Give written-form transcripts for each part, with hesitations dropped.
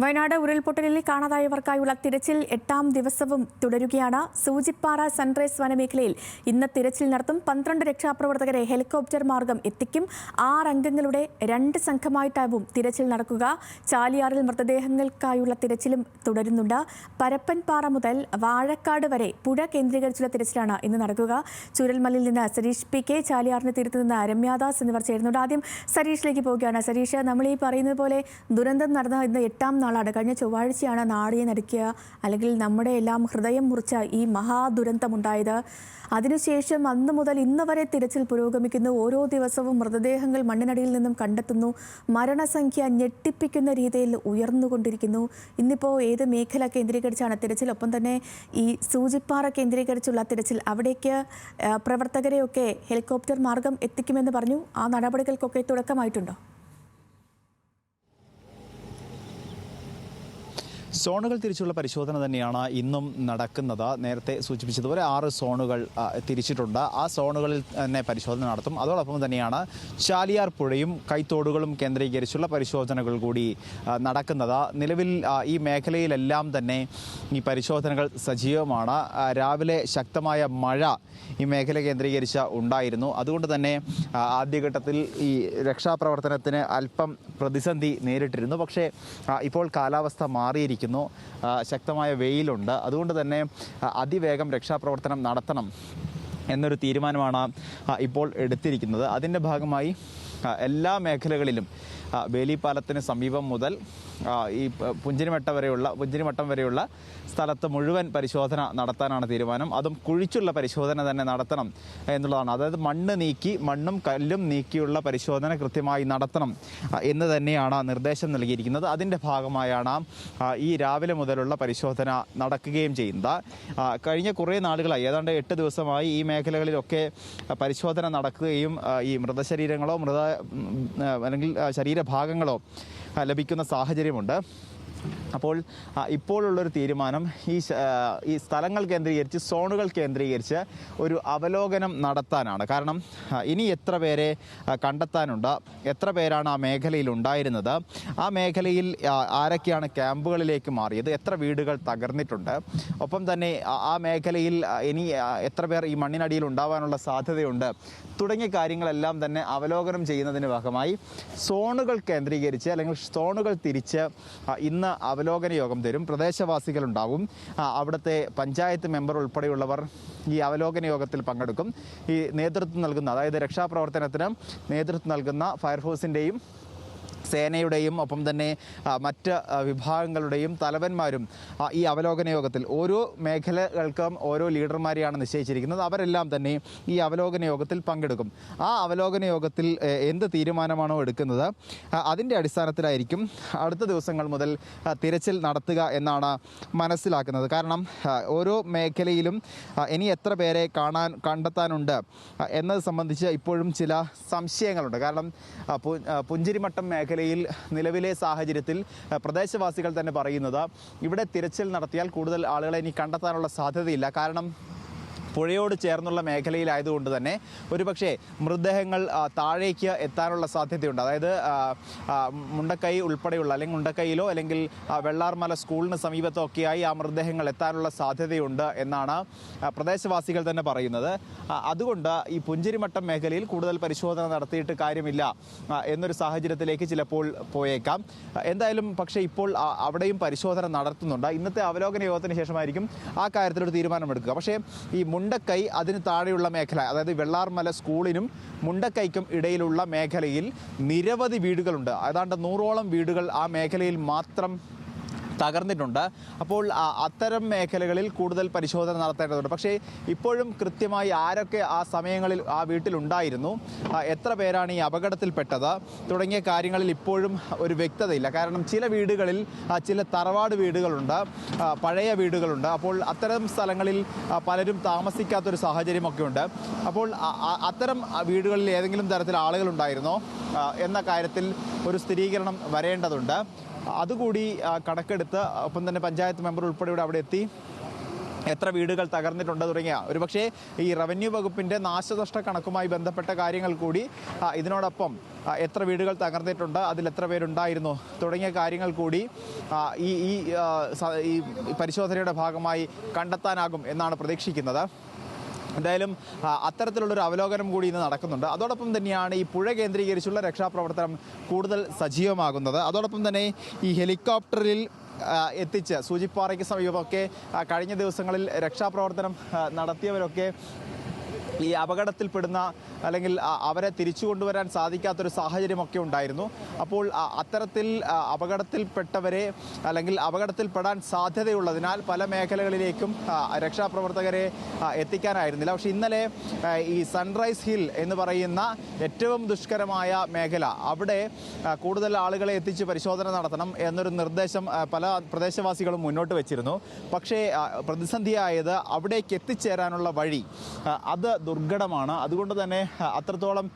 വയനാട് ഉരുൾപൊട്ടലിൽ കാണാതായവർക്കായുള്ള തിരച്ചിൽ 8ാം ദിവസവും തുടരുകയാണ്. സൂചിപ്പാറ സൺറൈസ് വനമേഖലയിൽ ഇന്ന് തിരച്ചിൽ നടത്തും. 12 രക്ഷാപ്രവർത്തകരെ ഹെലികോപ്റ്റർ മാർഗം എത്തിക്കും. 6 അംഗങ്ങളുടെ 2 സംഘമായിട്ടാവും തിരച്ചിൽ നടക്കുക. ചാലിയാറിൽ മൃതദേഹങ്ങൾക്കായുള്ള തിരച്ചിലും തുടരുന്നുണ്ട്. പരപ്പൻപാറ മുതൽ വാഴക്കാട് വരെ പുഴ കേന്ദ്രീകരിച്ചുള്ള തിരച്ചിലാണ് ഇന്ന് നടക്കുക. ചൂരൽമലയിൽ നിന്ന് സരീഷ് പി കെ, ചാലിയാറിന് തീരത്ത് നിന്ന് രമ്യാദാസ് എന്നിവർ ചേരുന്നുണ്ട്. ആദ്യം സരീഷിലേക്ക് പോവുകയാണ്. സരീഷ്, നമ്മൾ ഈ പറയുന്നത് പോലെ ദുരന്തം നടന്ന ഇന്ന് 8ാം നാളാണ്. കഴിഞ്ഞ ചൊവ്വാഴ്ചയാണ് നാടിനെ നടുക്കിയ അല്ലെങ്കിൽ നമ്മുടെ എല്ലാം ഹൃദയം മുറിച്ച ഈ മഹാദുരന്തമുണ്ടായത്. അതിനുശേഷം അന്ന് മുതൽ ഇന്ന് വരെ തിരച്ചിൽ പുരോഗമിക്കുന്നു. ഓരോ ദിവസവും മൃതദേഹങ്ങൾ മണ്ണിനടിയിൽ നിന്നും കണ്ടെത്തുന്നു. മരണസംഖ്യ ഞെട്ടിപ്പിക്കുന്ന രീതിയിൽ ഉയർന്നുകൊണ്ടിരിക്കുന്നു. ഇന്നിപ്പോൾ ഏത് മേഖല കേന്ദ്രീകരിച്ചാണ് തിരച്ചിൽ? ഒപ്പം തന്നെ ഈ സൂചിപ്പാറ കേന്ദ്രീകരിച്ചുള്ള തിരച്ചിൽ, അവിടേക്ക് പ്രവർത്തകരെയൊക്കെ ഹെലികോപ്റ്റർ മാർഗം എത്തിക്കുമെന്ന് പറഞ്ഞു. ആ നടപടികൾക്കൊക്കെ തുടക്കമായിട്ടുണ്ടോ? സോണുകൾ തിരിച്ചുള്ള പരിശോധന തന്നെയാണ് ഇന്നും നടക്കുന്നത്. നേരത്തെ സൂചിപ്പിച്ചതുപോലെ 6 സോണുകൾ തിരിച്ചിട്ടുണ്ട്. ആ സോണുകളിൽ തന്നെ പരിശോധന നടത്തും. അതോടൊപ്പം തന്നെയാണ് ചാലിയാർ പുഴയും കൈത്തോടുകളും കേന്ദ്രീകരിച്ചുള്ള പരിശോധനകൾ കൂടി നടക്കുന്നത്. നിലവിൽ ഈ മേഖലയിലെല്ലാം തന്നെ ഈ പരിശോധനകൾ സജീവമാണ്. രാവിലെ ശക്തമായ മഴ ഈ മേഖല കേന്ദ്രീകരിച്ച് ഉണ്ടായിരുന്നു. അതുകൊണ്ട് തന്നെ ആദ്യഘട്ടത്തിൽ ഈ രക്ഷാപ്രവർത്തനത്തിന് അല്പം പ്രതിസന്ധി നേരിട്ടിരുന്നു. പക്ഷേ ഇപ്പോൾ കാലാവസ്ഥ മാറിയിരിക്കുന്നു. ശക്തമായ വെയിലുണ്ട്. അതുകൊണ്ട് തന്നെ അതിവേഗം രക്ഷാപ്രവർത്തനം നടത്തണം എന്നൊരു തീരുമാനമാണ് ഇപ്പോൾ എടുത്തിരിക്കുന്നത്. അതിൻ്റെ ഭാഗമായി എല്ലാ മേഖലകളിലും വേലിപ്പാലത്തിന് സമീപം മുതൽ ഈ പുഞ്ചിരിമട്ടം വരെയുള്ള സ്ഥലത്ത് മുഴുവൻ പരിശോധന നടത്താനാണ് തീരുമാനം. അതും കുഴിച്ചുള്ള പരിശോധന തന്നെ നടത്തണം എന്നുള്ളതാണ്. അതായത് മണ്ണും കല്ലും നീക്കിയുള്ള പരിശോധന കൃത്യമായി നടത്തണം എന്ന് തന്നെയാണ് നിർദ്ദേശം നൽകിയിരിക്കുന്നത്. അതിൻ്റെ ഭാഗമായാണ് ഈ രാവിലെ മുതലുള്ള പരിശോധന നടക്കുകയും ചെയ്യുന്നത്. കഴിഞ്ഞ കുറേ നാളുകളായി, ഏതാണ്ട് 8 ദിവസമായി ഈ മേഖലകളിലൊക്കെ പരിശോധന നടക്കുകയും ഈ മൃതശരീരങ്ങളോ അല്ലെങ്കിൽ ശരീരഭാഗങ്ങളോ ലഭിക്കുന്ന സാഹചര്യമുണ്ട്. അപ്പോൾ ഇപ്പോഴുള്ളൊരു തീരുമാനം ഈ സ്ഥലങ്ങൾ കേന്ദ്രീകരിച്ച്, സോണുകൾ കേന്ദ്രീകരിച്ച് ഒരു അവലോകനം നടത്താനാണ്. കാരണം ഇനി എത്ര പേരെ കണ്ടെത്താനുണ്ട്, എത്ര പേരാണ് ആ മേഖലയിൽ ഉണ്ടായിരുന്നത്, ആ മേഖലയിൽ ആരൊക്കെയാണ് ക്യാമ്പുകളിലേക്ക് മാറിയത്, എത്ര വീടുകൾ തകർന്നിട്ടുണ്ട്, ഒപ്പം തന്നെ ആ മേഖലയിൽ ഇനി എത്ര പേർ ഈ മണ്ണിനടിയിൽ ഉണ്ടാവാനുള്ള സാധ്യതയുണ്ട് തുടങ്ങിയ കാര്യങ്ങളെല്ലാം തന്നെ അവലോകനം ചെയ്യുന്നതിന് ഭാഗമായി സോണുകൾ കേന്ദ്രീകരിച്ച് അല്ലെങ്കിൽ സോണുകൾ തിരിച്ച് ഇന്ന് അവലോകന യോഗം തരും. പ്രദേശവാസികളുണ്ടാകും. അവിടുത്തെ പഞ്ചായത്ത് മെമ്പർ ഉൾപ്പെടെയുള്ളവർ ഈ അവലോകന യോഗത്തിൽ പങ്കെടുക്കും. ഈ നേതൃത്വം നൽകുന്ന, അതായത് രക്ഷാപ്രവർത്തനത്തിന് നേതൃത്വം നൽകുന്ന ഫയർഫോഴ്സിൻ്റെയും സേനയുടെയും ഒപ്പം തന്നെ മറ്റ് വിഭാഗങ്ങളുടെയും തലവന്മാരും ഈ അവലോകന യോഗത്തിൽ, ഓരോ മേഖലകൾക്കും ഓരോ ലീഡർമാരെയാണ് നിശ്ചയിച്ചിരിക്കുന്നത്. അവരെല്ലാം തന്നെ ഈ അവലോകന യോഗത്തിൽ പങ്കെടുക്കും. ആ അവലോകന യോഗത്തിൽ എന്ത് തീരുമാനമാണോ എടുക്കുന്നത് അതിൻ്റെ അടിസ്ഥാനത്തിലായിരിക്കും അടുത്ത ദിവസങ്ങൾ മുതൽ തിരച്ചിൽ നടത്തുക എന്നാണ് മനസ്സിലാക്കുന്നത്. കാരണം ഓരോ മേഖലയിലും ഇനി എത്ര പേരെ കണ്ടെത്താനുണ്ട് എന്നത് സംബന്ധിച്ച് ഇപ്പോഴും ചില സംശയങ്ങളുണ്ട്. കാരണം പുഞ്ചിരിമട്ടം മേഖലയിൽ നിലവിലെ സാഹചര്യത്തിൽ പ്രദേശവാസികൾ തന്നെ പറയുന്നത്, ഇവിടെ തിരച്ചിൽ നടത്തിയാൽ കൂടുതൽ ആളുകളെ ഇനി കണ്ടെത്താനുള്ള സാധ്യതയില്ല. കാരണം പുഴയോട് ചേർന്നുള്ള മേഖലയിലായതുകൊണ്ട് തന്നെ ഒരുപക്ഷെ മൃതദേഹങ്ങൾ താഴേക്ക് എത്താനുള്ള സാധ്യതയുണ്ട്. അതായത് മുണ്ടക്കൈ ഉൾപ്പെടെയുള്ള, അല്ലെങ്കിൽ മുണ്ടക്കൈയിലോ അല്ലെങ്കിൽ വെള്ളാർമല സ്കൂളിന് സമീപത്തോ ഒക്കെയായി ആ മൃതദേഹങ്ങൾ എത്താനുള്ള സാധ്യതയുണ്ട് എന്നാണ് പ്രദേശവാസികൾ തന്നെ പറയുന്നത്. അതുകൊണ്ട് ഈ പുഞ്ചിരിമട്ടം മേഖലയിൽ കൂടുതൽ പരിശോധന നടത്തിയിട്ട് കാര്യമില്ല എന്നൊരു സാഹചര്യത്തിലേക്ക് ചിലപ്പോൾ പോയേക്കാം. എന്തായാലും പക്ഷേ ഇപ്പോൾ അവിടെയും പരിശോധന നടത്തുന്നുണ്ട്. ഇന്നത്തെ അവലോകന യോഗത്തിന് ശേഷമായിരിക്കും ആ കാര്യത്തിലൊരു തീരുമാനമെടുക്കുക. പക്ഷേ ഈ മുണ്ടക്കൈ, അതിന് താഴെയുള്ള മേഖല, അതായത് വെള്ളാർമല സ്കൂളിനും മുണ്ടക്കൈക്കും ഇടയിലുള്ള മേഖലയിൽ നിരവധി വീടുകളുണ്ട്. ഏതാണ്ട് 100ഓളം വീടുകൾ ആ മേഖലയിൽ മാത്രം തകർന്നിട്ടുണ്ട്. അപ്പോൾ അത്തരം മേഖലകളിൽ കൂടുതൽ പരിശോധന നടത്തേണ്ടതുണ്ട്. പക്ഷേ ഇപ്പോഴും കൃത്യമായി ആരൊക്കെ ആ സമയങ്ങളിൽ ആ വീട്ടിലുണ്ടായിരുന്നു, എത്ര പേരാണ് ഈ അപകടത്തിൽപ്പെട്ടത് തുടങ്ങിയ കാര്യങ്ങളിൽ ഇപ്പോഴും ഒരു വ്യക്തതയില്ല. കാരണം ചില വീടുകളിൽ ചില തറവാട് വീടുകളുണ്ട്, പഴയ വീടുകളുണ്ട്. അപ്പോൾ അത്തരം സ്ഥലങ്ങളിൽ പലരും താമസിക്കാത്തൊരു സാഹചര്യമൊക്കെ ഉണ്ട്. അപ്പോൾ അത്തരം വീടുകളിൽ ഏതെങ്കിലും തരത്തിൽ ആളുകളുണ്ടായിരുന്നോ എന്ന കാര്യത്തിൽ ഒരു സ്ഥിരീകരണം വരേണ്ടതുണ്ട്. അതുകൂടി കണക്കെടുത്ത് ഒപ്പം തന്നെ പഞ്ചായത്ത് മെമ്പർ ഉൾപ്പെടെ അവിടെ എത്തി എത്ര വീടുകൾ തകർന്നിട്ടുണ്ട് തുടങ്ങിയ ഒരുപക്ഷെ ഈ റവന്യൂ വകുപ്പിൻ്റെ നാശനഷ്ട കണക്കുമായി ബന്ധപ്പെട്ട കാര്യങ്ങൾ കൂടി ഇതിനോടൊപ്പം എത്ര വീടുകൾ തകർന്നിട്ടുണ്ട്, അതിൽ എത്ര പേരുണ്ടായിരുന്നു തുടങ്ങിയ കാര്യങ്ങൾ കൂടി ഈ പരിശോധനയുടെ ഭാഗമായി കണ്ടെത്താനാകും എന്നാണ് പ്രതീക്ഷിക്കുന്നത്. എന്തായാലും അത്തരത്തിലുള്ളൊരു അവലോകനം കൂടി ഇന്ന് നടക്കുന്നുണ്ട്. അതോടൊപ്പം തന്നെയാണ് ഈ പുഴ കേന്ദ്രീകരിച്ചുള്ള രക്ഷാപ്രവർത്തനം കൂടുതൽ സജീവമാകുന്നത്. അതോടൊപ്പം തന്നെ ഈ ഹെലികോപ്റ്ററിൽ എത്തിച്ച് സൂചിപ്പാറയ്ക്ക് സമീപമൊക്കെ കഴിഞ്ഞ ദിവസങ്ങളിൽ രക്ഷാപ്രവർത്തനം നടത്തിയവരൊക്കെ ഈ അപകടത്തിൽപ്പെടുന്ന അല്ലെങ്കിൽ അവരെ തിരിച്ചു കൊണ്ടുവരാൻ സാധിക്കാത്തൊരു സാഹചര്യമൊക്കെ ഉണ്ടായിരുന്നു. അപ്പോൾ അത്തരത്തിൽ അപകടത്തിൽപ്പെട്ടവരെ അല്ലെങ്കിൽ അപകടത്തിൽപ്പെടാൻ സാധ്യതയുള്ളതിനാൽ പല മേഖലകളിലേക്കും രക്ഷാപ്രവർത്തകരെ എത്തിക്കാനായിരുന്നില്ല. പക്ഷേ ഇന്നലെ ഈ സൺറൈസ് ഹിൽ എന്ന് പറയുന്ന ഏറ്റവും ദുഷ്കരമായ മേഖല, അവിടെ കൂടുതൽ ആളുകളെ എത്തിച്ച് പരിശോധന നടത്തണം എന്നൊരു നിർദ്ദേശം പല പ്രദേശവാസികളും മുന്നോട്ട് വെച്ചിരുന്നു. പക്ഷേ പ്രതിസന്ധിയായത് അവിടേക്ക് എത്തിച്ചേരാനുള്ള വഴി അത് ദുർഘടമാണ്. അതുകൊണ്ട് തന്നെ അത്രത്തോളം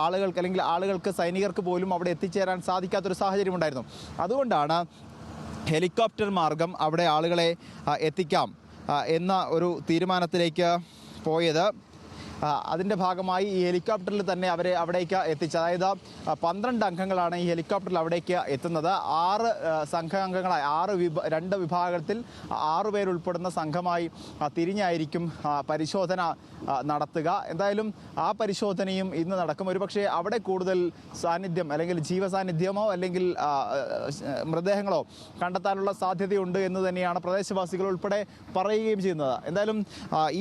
ആളുകൾക്ക് സൈനികർക്ക് പോലും അവിടെ എത്തിച്ചേരാൻ സാധിക്കാത്തൊരു സാഹചര്യം ഉണ്ടായിരുന്നു. അതുകൊണ്ടാണ് ഹെലികോപ്റ്റർ മാർഗം അവിടെ ആളുകളെ എത്തിക്കാം എന്ന ഒരു തീരുമാനത്തിലേക്ക് പോയത്. അതിൻ്റെ ഭാഗമായി ഈ ഹെലികോപ്റ്ററിൽ തന്നെ അവരെ അവിടേക്ക് എത്തിച്ച്, അതായത് 12 അംഗങ്ങളാണ് ഈ ഹെലികോപ്റ്ററിൽ അവിടേക്ക് എത്തുന്നത്. 6 സംഘാംഗങ്ങളായി 2 വിഭാഗത്തിൽ 6 പേരുൾപ്പെടുന്ന സംഘമായി തിരിഞ്ഞായിരിക്കും പരിശോധന നടത്തുക. എന്തായാലും ആ പരിശോധനയും ഇന്ന് നടക്കും. ഒരുപക്ഷെ അവിടെ കൂടുതൽ സാന്നിധ്യം അല്ലെങ്കിൽ ജീവസാന്നിധ്യമോ അല്ലെങ്കിൽ മൃതദേഹങ്ങളോ കണ്ടെത്താനുള്ള സാധ്യതയുണ്ട് എന്ന് തന്നെയാണ് പ്രദേശവാസികൾ ഉൾപ്പെടെ പറയുകയും ചെയ്യുന്നത്. എന്തായാലും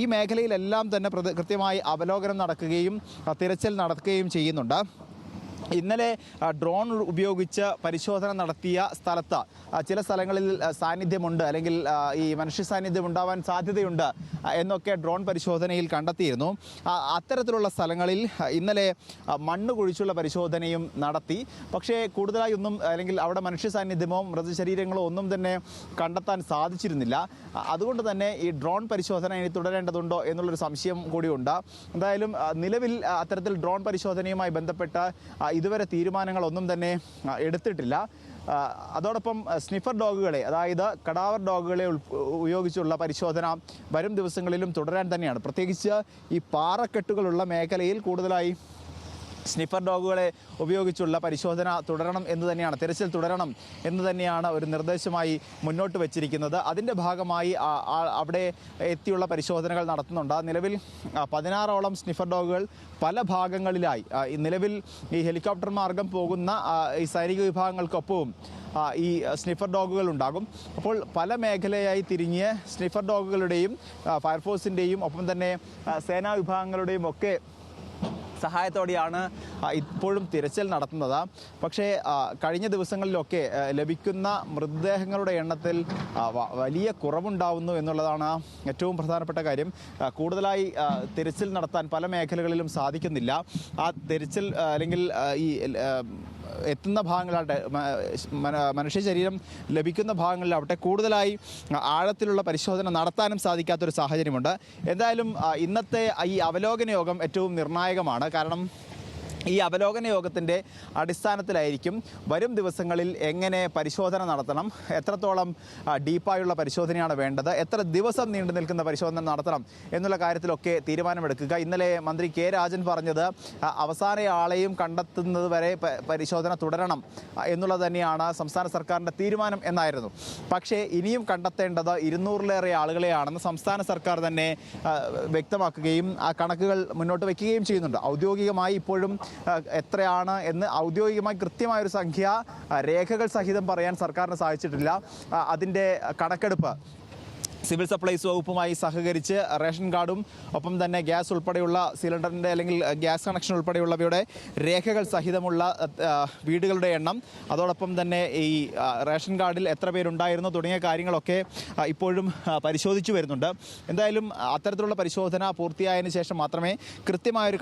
ഈ മേഖലയിലെല്ലാം തന്നെ കൃത്യമായി അവലോകനം നടക്കുകയും തിരച്ചിൽ നടക്കുകയും ചെയ്യുന്നുണ്ട്. ഇന്നലെ ഡ്രോൺ ഉപയോഗിച്ച് പരിശോധന നടത്തിയ സ്ഥലത്ത് ചില സ്ഥലങ്ങളിൽ സാന്നിധ്യമുണ്ട് അല്ലെങ്കിൽ ഈ മനുഷ്യ സാന്നിധ്യം ഉണ്ടാവാൻ സാധ്യതയുണ്ട് എന്നൊക്കെ ഡ്രോൺ പരിശോധനയിൽ കണ്ടെത്തിയിരുന്നു. അത്തരത്തിലുള്ള സ്ഥലങ്ങളിൽ ഇന്നലെ മണ്ണ് കുഴിച്ചുള്ള പരിശോധനയും നടത്തി. പക്ഷേ കൂടുതലായി ഒന്നും അല്ലെങ്കിൽ അവിടെ മനുഷ്യ സാന്നിധ്യമോ മൃതശരീരങ്ങളോ ഒന്നും തന്നെ കണ്ടെത്താൻ സാധിച്ചിരുന്നില്ല. അതുകൊണ്ട് തന്നെ ഈ ഡ്രോൺ പരിശോധന ഇനി തുടരേണ്ടതുണ്ടോ എന്നുള്ളൊരു സംശയം കൂടിയുണ്ട്. എന്തായാലും നിലവിൽ അത്തരത്തിൽ ഡ്രോൺ പരിശോധനയുമായി ബന്ധപ്പെട്ട് ഇതുവരെ തീരുമാനങ്ങളൊന്നും തന്നെ എടുത്തിട്ടില്ല. അതോടൊപ്പം സ്നിഫർ ഡോഗുകളെ, അതായത് കടാവർ ഡോഗുകളെ ഉപയോഗിച്ചുള്ള പരിശോധന വരും ദിവസങ്ങളിലും തുടരാൻ തന്നെയാണ്. പ്രത്യേകിച്ച് ഈ പാറക്കെട്ടുകളുള്ള മേഖലയിൽ കൂടുതലായി സ്നിഫർ ഡോഗുകളെ ഉപയോഗിച്ചുള്ള പരിശോധന തുടരണം എന്ന് തന്നെയാണ്, തിരച്ചിൽ തുടരണം എന്ന് തന്നെയാണ് ഒരു നിർദ്ദേശമായി മുന്നോട്ട് വച്ചിരിക്കുന്നത്. അതിൻ്റെ ഭാഗമായി അവിടെ എത്തിയുള്ള പരിശോധനകൾ നടത്തുന്നുണ്ട്. നിലവിൽ 16ഓളം സ്നിഫർ ഡോഗുകൾ പല ഭാഗങ്ങളിലായി നിലവിൽ ഈ ഹെലികോപ്റ്റർ മാർഗം പോകുന്ന ഈ സൈനിക വിഭാഗങ്ങൾക്കൊപ്പവും ഈ സ്നിഫർ ഡോഗുകൾ ഉണ്ടാകും. അപ്പോൾ പല മേഖലയായി തിരിഞ്ഞ് സ്നിഫർ ഡോഗുകളുടെയും ഫയർഫോഴ്സിൻ്റെയും ഒപ്പം തന്നെ സേനാ വിഭാഗങ്ങളുടെയും ഒക്കെ സഹായത്തോടെയാണ് ഇപ്പോഴും തിരച്ചിൽ നടത്തുന്നത്. പക്ഷേ കഴിഞ്ഞ ദിവസങ്ങളിലൊക്കെ ലഭിക്കുന്ന മൃതദേഹങ്ങളുടെ എണ്ണത്തിൽ വലിയ കുറവുണ്ടാവുന്നു എന്നുള്ളതാണ് ഏറ്റവും പ്രധാനപ്പെട്ട കാര്യം. കൂടുതലായി തിരച്ചിൽ നടത്താൻ പല മേഖലകളിലും സാധിക്കുന്നില്ല. ആ തിരച്ചിൽ അല്ലെങ്കിൽ ഈ എത്തുന്ന ഭാഗങ്ങളാവട്ടെ, മനുഷ്യ ശരീരം ലഭിക്കുന്ന ഭാഗങ്ങളിലാവട്ടെ കൂടുതലായി ആഴത്തിലുള്ള പരിശോധന നടത്താനും സാധിക്കാത്തൊരു സാഹചര്യമുണ്ട്. എന്തായാലും ഇന്നത്തെ ഈ അവലോകന യോഗം ഏറ്റവും നിർണായകമാണ്. കാരണം ഈ അവലോകന യോഗത്തിൻ്റെ അടിസ്ഥാനത്തിലായിരിക്കും വരും ദിവസങ്ങളിൽ എങ്ങനെ പരിശോധന നടത്തണം, എത്രത്തോളം ഡീപ്പായുള്ള പരിശോധനയാണ് വേണ്ടത്, എത്ര ദിവസം നീണ്ടു നിൽക്കുന്ന പരിശോധന നടത്തണം എന്നുള്ള കാര്യത്തിലൊക്കെ തീരുമാനമെടുക്കുക. ഇന്നലെ മന്ത്രി കെ രാജൻ പറഞ്ഞത് അവസാന ആളെയും കണ്ടെത്തുന്നത് വരെ പരിശോധന തുടരണം എന്നുള്ളത് തന്നെയാണ് സംസ്ഥാന സർക്കാരിൻ്റെ തീരുമാനം എന്നായിരുന്നു. പക്ഷേ ഇനിയും കണ്ടെത്തേണ്ടത് 200-ലേറെ ആളുകളെയാണെന്ന് സംസ്ഥാന സർക്കാർ തന്നെ വ്യക്തമാക്കുകയും ആ കണക്കുകൾ മുന്നോട്ട് വയ്ക്കുകയും ചെയ്യുന്നുണ്ട്. ഔദ്യോഗികമായി ഇപ്പോഴും എത്രയാണ് എന്ന് ഔദ്യോഗികമായി കൃത്യമായൊരു സംഖ്യ രേഖകൾ സഹിതം പറയാൻ സർക്കാരിന് സാധിച്ചിട്ടില്ല. അതിൻ്റെ കണക്കെടുപ്പ് സിവിൽ സപ്ലൈസ് വകുപ്പുമായി സഹകരിച്ച് റേഷൻ കാർഡും ഒപ്പം തന്നെ ഗ്യാസ് ഉൾപ്പെടെയുള്ള സിലിണ്ടറിൻ്റെ അല്ലെങ്കിൽ ഗ്യാസ് കണക്ഷൻ ഉൾപ്പെടെയുള്ളവയുടെ രേഖകൾ സഹിതമുള്ള വീടുകളുടെ എണ്ണം, അതോടൊപ്പം തന്നെ ഈ റേഷൻ കാർഡിൽ എത്ര പേരുണ്ടായിരുന്നു തുടങ്ങിയ കാര്യങ്ങളൊക്കെ ഇപ്പോഴും പരിശോധിച്ചു വരുന്നുണ്ട്. എന്തായാലും അത്തരത്തിലുള്ള പരിശോധന പൂർത്തിയായതിനു ശേഷം മാത്രമേ കൃത്യമായൊരു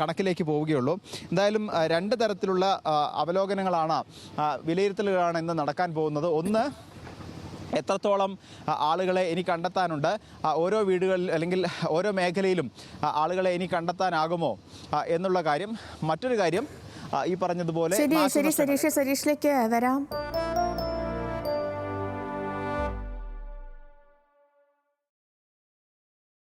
കണക്കിലേക്ക് പോവുകയുള്ളൂ. എന്തായാലും 2 തരത്തിലുള്ള അവലോകനങ്ങളാണ്, വിലയിരുത്തലുകളാണ് ഇന്ന് നടക്കാൻ പോകുന്നത്. ഒന്ന്, എത്രത്തോളം ആളുകളെ ഇനി കണ്ടെത്താനുണ്ട്, ഓരോ വീടുകളിൽ അല്ലെങ്കിൽ ഓരോ മേഖലയിലും ആളുകളെ ഇനി കണ്ടെത്താനാകുമോ എന്നുള്ള കാര്യം. മറ്റൊരു കാര്യം ഈ പറഞ്ഞതുപോലെ സരീഷിലേക്ക് വരാം.